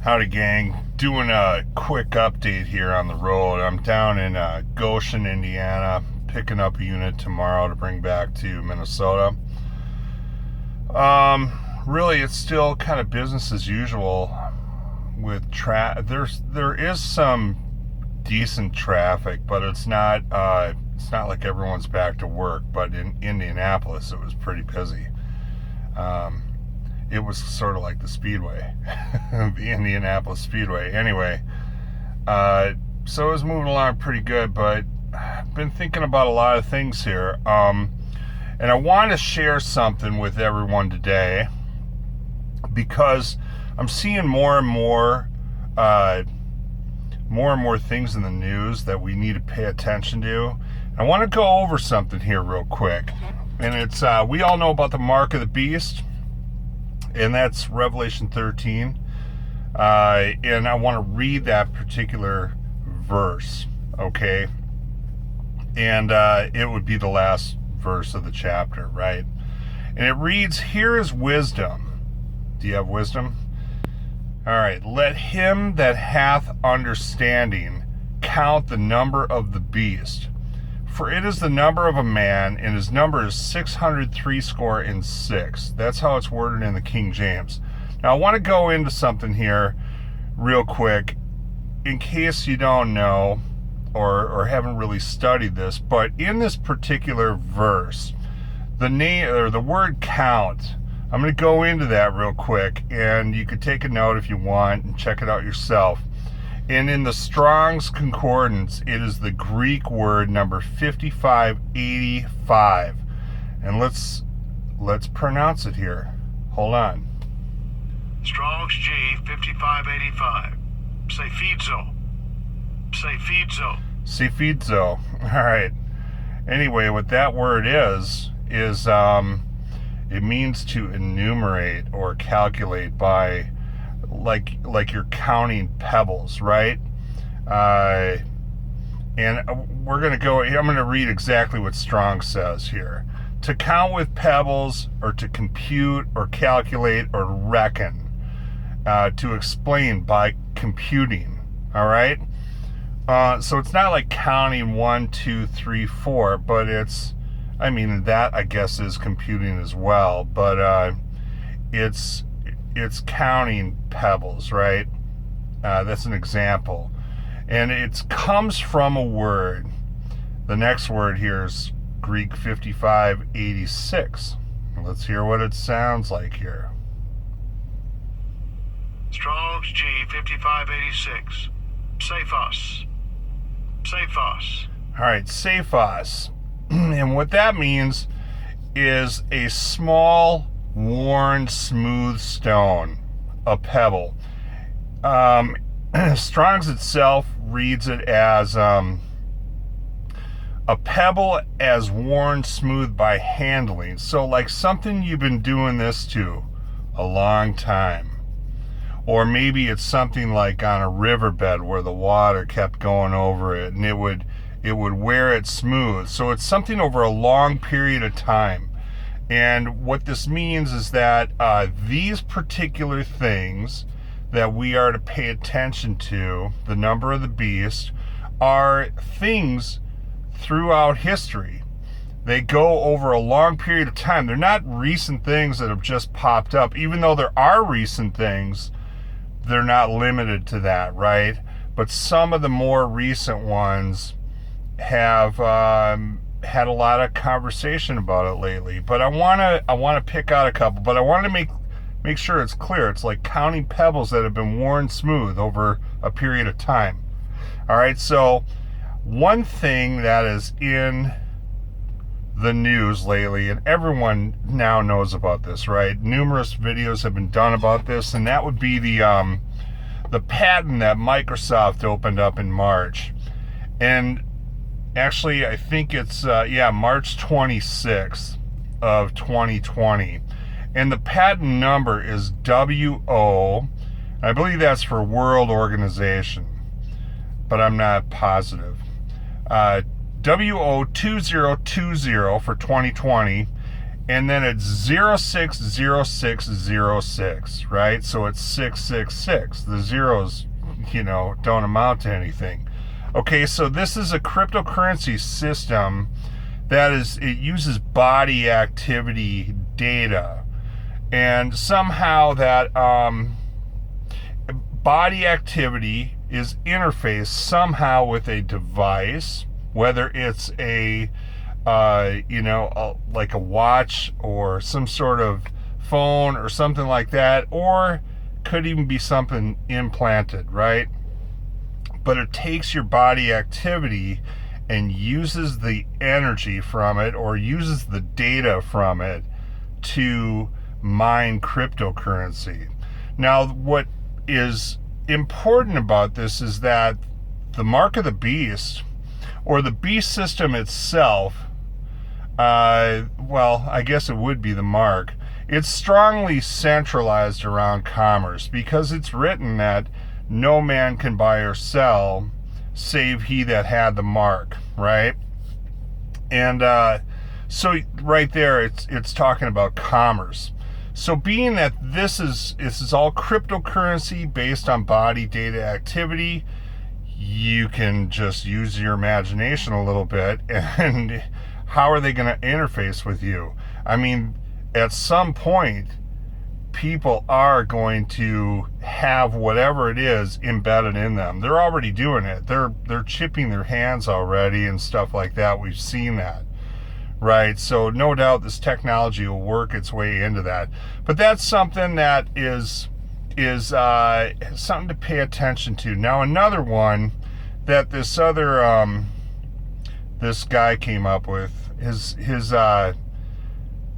Howdy gang, doing a quick update here on the road. I'm down in Goshen, Indiana, picking up a unit tomorrow to bring back to Minnesota. Really it's still kind of business as usual with there is some decent traffic, but it's not like everyone's back to work. But in Indianapolis it was pretty busy. It was sort of like the Speedway, the Indianapolis Speedway. Anyway, so it was moving along pretty good, but I've been thinking about a lot of things here. And I want to share something with everyone today because I'm seeing more and more things in the news that we need to pay attention to. I want to go over something here real quick. And it's, we all know about the mark of the beast, and that's Revelation 13. And I want to read that particular verse, okay? And it would be the last verse of the chapter, right? And it reads, "Here is wisdom." Do you have wisdom? All right. "Let him that hath understanding count the number of the beast, for it is the number of a man, and his number is 666. That's how it's worded in the King James. Now I want to go into something here real quick in case you don't know or haven't really studied this, but in this particular verse, the name or the word count, I'm going to go into that real quick, and you could take a note if you want and check it out yourself. And in the Strong's Concordance, it is the Greek word number 5585. And let's pronounce it here. Hold on. Strong's G 5585. Sephizo. All right. Anyway, what that word is it means to enumerate or calculate by like you're counting pebbles, right? And we're going to go, I'm going to read exactly what Strong says here. To count with pebbles, or to compute or calculate or reckon, to explain by computing, all right? So it's not like counting 1, 2, 3, 4, but it's, I mean, that I guess is computing as well, but it's counting pebbles, right? That's an example. And it comes from a word. The next word here is Greek 5586. Let's hear what it sounds like here. Strong's G 5586. Sephos. All right, Sephos. And what that means is a small, worn, smooth stone, a pebble. Strong's itself reads it as a pebble as worn smooth by handling. So like something you've been doing this to a long time. Or maybe it's something like on a riverbed where the water kept going over it and it would wear it smooth. So it's something over a long period of time. And what this means is that these particular things that we are to pay attention to, the number of the beast, are things throughout history. They go over a long period of time. They're not recent things that have just popped up. Even though there are recent things, they're not limited to that, right? But some of the more recent ones have had a lot of conversation about it lately. But I want to pick out a couple, but I want to make sure it's clear. It's like counting pebbles that have been worn smooth over a period of time. All right, so one thing that is in the news lately, and everyone now knows about this, right? Numerous videos have been done about this, and that would be the patent that Microsoft opened up in March. And actually, I think it's March 26th of 2020. And the patent number is WO. I believe that's for World Organization, but I'm not positive. WO2020 for 2020, and then it's 060606, right? So it's 666. The zeros, don't amount to anything. Okay, so this is a cryptocurrency system it uses body activity data. And somehow that body activity is interfaced somehow with a device, whether it's like a watch or some sort of phone or something like that, or could even be something implanted, right? But it takes your body activity and uses the energy from it, or uses the data from it, to mine cryptocurrency. Now, what is important about this is that the mark of the beast, or the beast system itself, I guess it would be the mark, it's strongly centralized around commerce, because it's written that no man can buy or sell save he that had the mark, right? And so right there, it's talking about commerce. So being that this is all cryptocurrency based on body data activity, you can just use your imagination a little bit. And how are they going to interface with you? I mean, at some point, people are going to have whatever it is embedded in them. They're already doing it. They're chipping their hands already and stuff like that. We've seen that, right? So no doubt this technology will work its way into that. But that's something that is something to pay attention to. Now, another one that this guy came up with,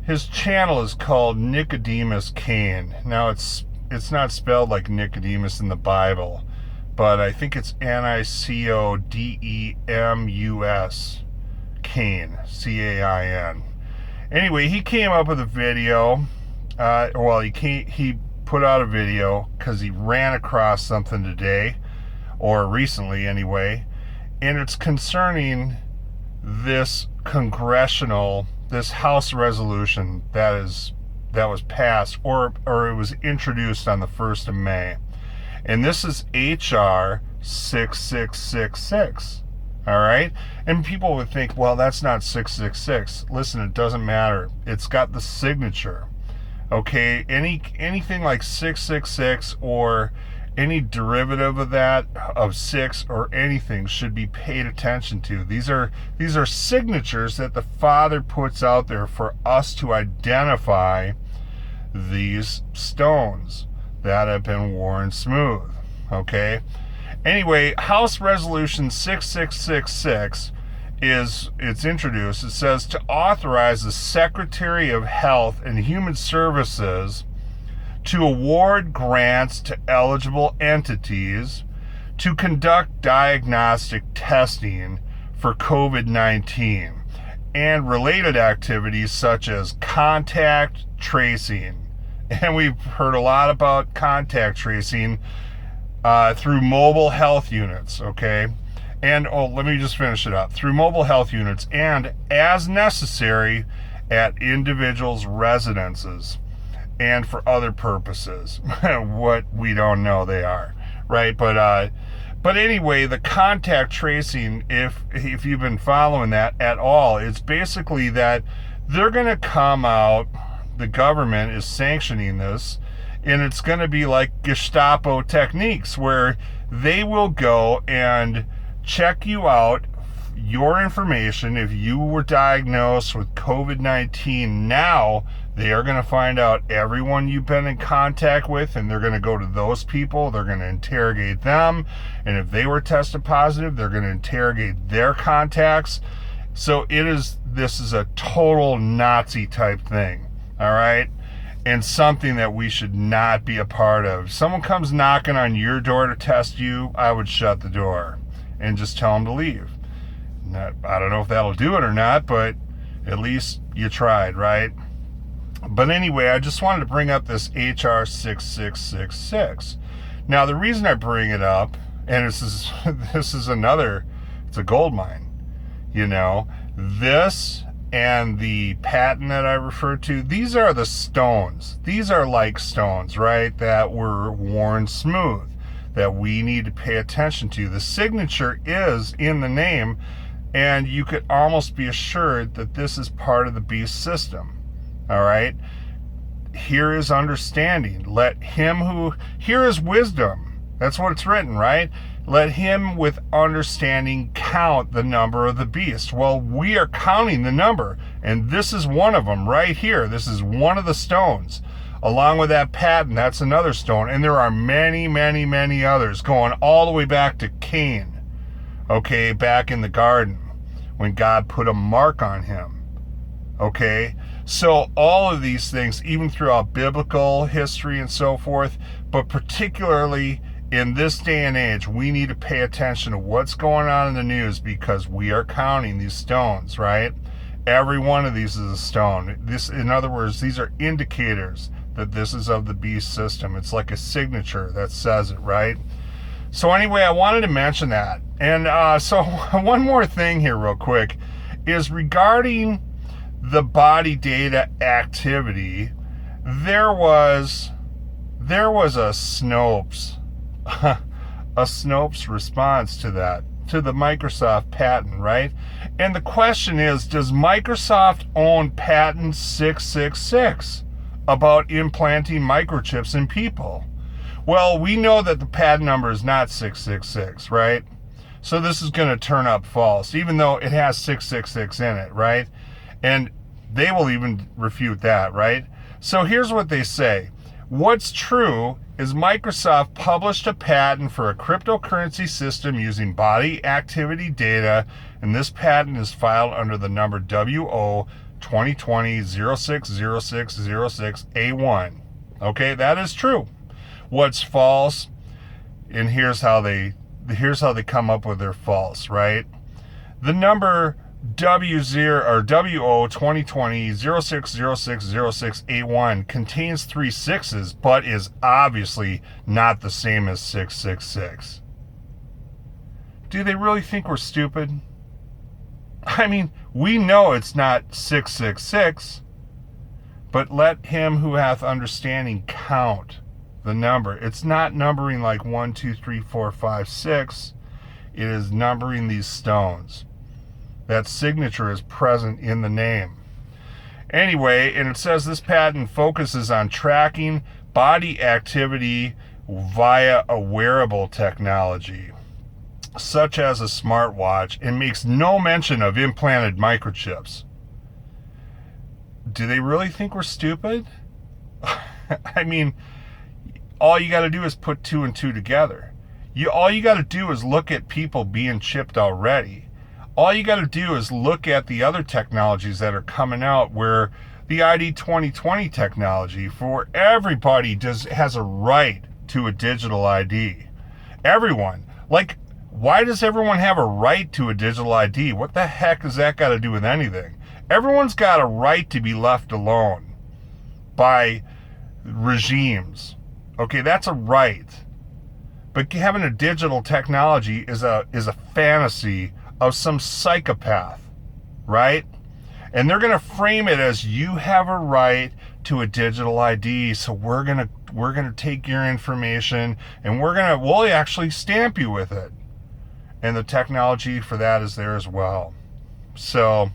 his channel is called Nicodemus Kane. Now, it's not spelled like Nicodemus in the Bible, but I think it's Nicodemus Cain, Cain. Anyway, he came up with a video. He put out a video because he ran across something today, or recently anyway, and it's concerning this House resolution that was passed, or it was introduced on the 1st of May. And this is HR 6666. All right? And people would think, well, that's not 666. Listen, it doesn't matter. It's got the signature. Okay? Anything like 666 or any derivative of that, of 6 or anything, should be paid attention to. These are signatures that the Father puts out there for us to identify these stones that have been worn smooth. Okay? Anyway, House Resolution 6666 it's introduced. It says to authorize the Secretary of Health and Human Services to award grants to eligible entities to conduct diagnostic testing for COVID-19 and related activities such as contact tracing. And we've heard a lot about contact tracing through mobile health units, okay? And, let me just finish it up. Through mobile health units and, as necessary, at individuals' residences, and for other purposes, what we don't know they are, right? But anyway, the contact tracing, if you've been following that at all, it's basically that they're going to come out, the government is sanctioning this, and it's going to be like Gestapo techniques, where they will go and check you out, your information. If you were diagnosed with COVID-19 now, they are going to find out everyone you've been in contact with, and they're going to go to those people. They're going to interrogate them. And if they were tested positive, they're going to interrogate their contacts. So this is a total Nazi type thing. All right? And something that we should not be a part of. If someone comes knocking on your door to test you, I would shut the door and just tell them to leave. I don't know if that'll do it or not, but at least you tried, right? But anyway, I just wanted to bring up this HR 6666. Now, the reason I bring it up, and this is another, it's a gold mine, this and the pattern that I referred to, these are the stones. These are like stones, right, that were worn smooth, that we need to pay attention to. The signature is in the name, and you could almost be assured that this is part of the beast system. All right? Here is understanding. Here is wisdom. That's what it's written, right? Let him with understanding count the number of the beast. Well, we are counting the number, and this is one of them right here. This is one of the stones. Along with that pattern, that's another stone. And there are many, many, many others going all the way back to Cain, okay, back in the garden when God put a mark on him, okay? So all of these things, even throughout biblical history and so forth, but particularly in this day and age, we need to pay attention to what's going on in the news because we are counting these stones, right? Every one of these is a stone. This, in other words, these are indicators that this is of the beast system. It's like a signature that says it, right? So anyway, I wanted to mention that. And so one more thing here real quick is regarding the body data activity. There was a Snopes response to that, to the Microsoft patent, right? And the question is, does Microsoft own patent 666 about implanting microchips in people? Well, we know that the patent number is not 666, right? So this is going to turn up false, even though it has 666 in it, right? And they will even refute that, right? So here's what they say. What's true is Microsoft published a patent for a cryptocurrency system using body activity data, and this patent is filed under the number WO 2020-060606A1. Okay, that is true. What's false, and here's how they come up with their false, right? The number W0 or WO 2020-060606A1 contains 3 sixes, but is obviously not the same as 666. Do they really think we're stupid? I mean, we know it's not 666, but let him who hath understanding count the number. It's not numbering like 1, 2, 3, 4, 5, 6. It is numbering these stones. That signature is present in the name. Anyway, and it says this patent focuses on tracking body activity via a wearable technology, such as a smartwatch, and makes no mention of implanted microchips. Do they really think we're stupid? I mean, all you got to do is put 2 and 2 together. All you got to do is look at people being chipped already. All you got to do is look at the other technologies that are coming out, where the ID 2020 technology for everybody has a right to a digital ID. Everyone. Like, why does everyone have a right to a digital ID? What the heck has that got to do with anything? Everyone's got a right to be left alone by regimes. Okay, that's a right. But having a digital technology is a fantasy of some psychopath, right? And they're going to frame it as, you have a right to a digital ID, so we're going to take your information and we'll actually stamp you with it. And the technology for that is there as well. So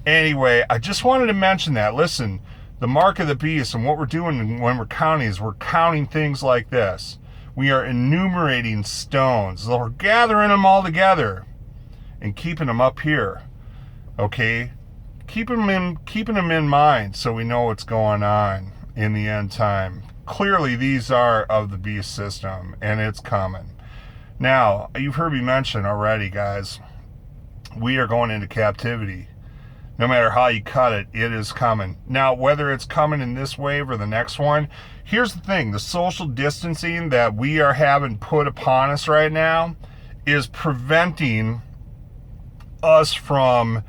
anyway, I just wanted to mention that. Listen, the mark of the beast, and what we're doing when we're counting is we're counting things like this. We are enumerating stones. We're gathering them all together and keeping them up here, okay? Keeping them in mind so we know what's going on in the end time. Clearly, these are of the beast system, and it's coming. Now, you've heard me mention already, guys, we are going into captivity. No matter how you cut it, it is coming. Now, whether it's coming in this wave or the next one, here's the thing. The social distancing that we are having put upon us right now is preventing us from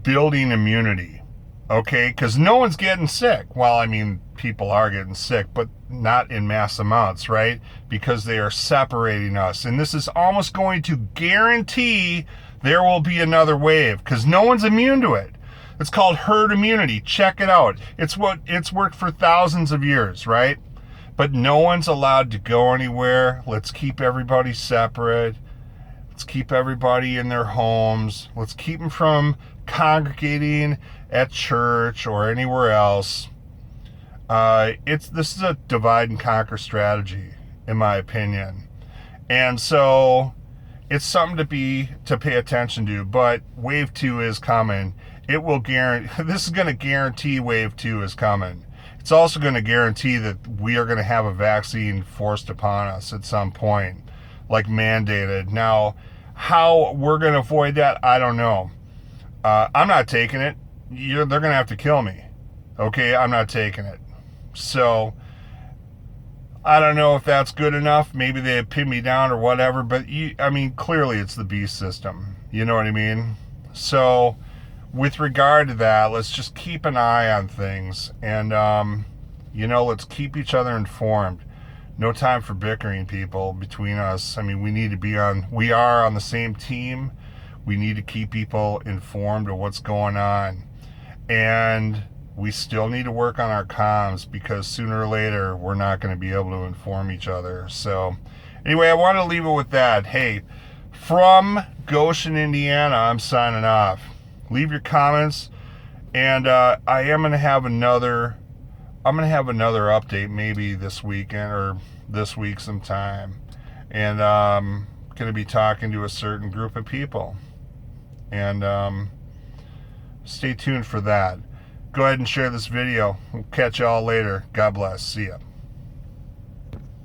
building immunity, okay? Because no one's getting sick. Well, I mean, people are getting sick, but not in mass amounts, right? Because they are separating us. And this is almost going to guarantee there will be another wave, because no one's immune to it. It's called herd immunity. Check it out. It's worked for thousands of years, right? But no one's allowed to go anywhere. Let's keep everybody separate. Let's keep everybody in their homes. Let's keep them from congregating at church or anywhere else. This is a divide and conquer strategy, in my opinion. And so it's something to pay attention to, but wave 2 is coming. It will guarantee, this is going to guarantee wave 2 is coming. It's also going to guarantee that we are going to have a vaccine forced upon us at some point, like mandated. Now, how we're going to avoid that, I don't know. I'm not taking it. They're going to have to kill me. Okay, I'm not taking it. So, I don't know if that's good enough. Maybe they pin me down or whatever, but clearly it's the beast system. You know what I mean? So, with regard to that, let's just keep an eye on things and, let's keep each other informed. No time for bickering, people, between us. We we are on the same team. We need to keep people informed of what's going on. And we still need to work on our comms because sooner or later we're not going to be able to inform each other. So anyway, I want to leave it with that. Hey, from Goshen, Indiana, I'm signing off. Leave your comments, and I am going to have another update maybe this weekend or this week sometime, and I'm going to be talking to a certain group of people, and stay tuned for that. Go ahead and share this video. We'll catch y'all later. God bless. See ya.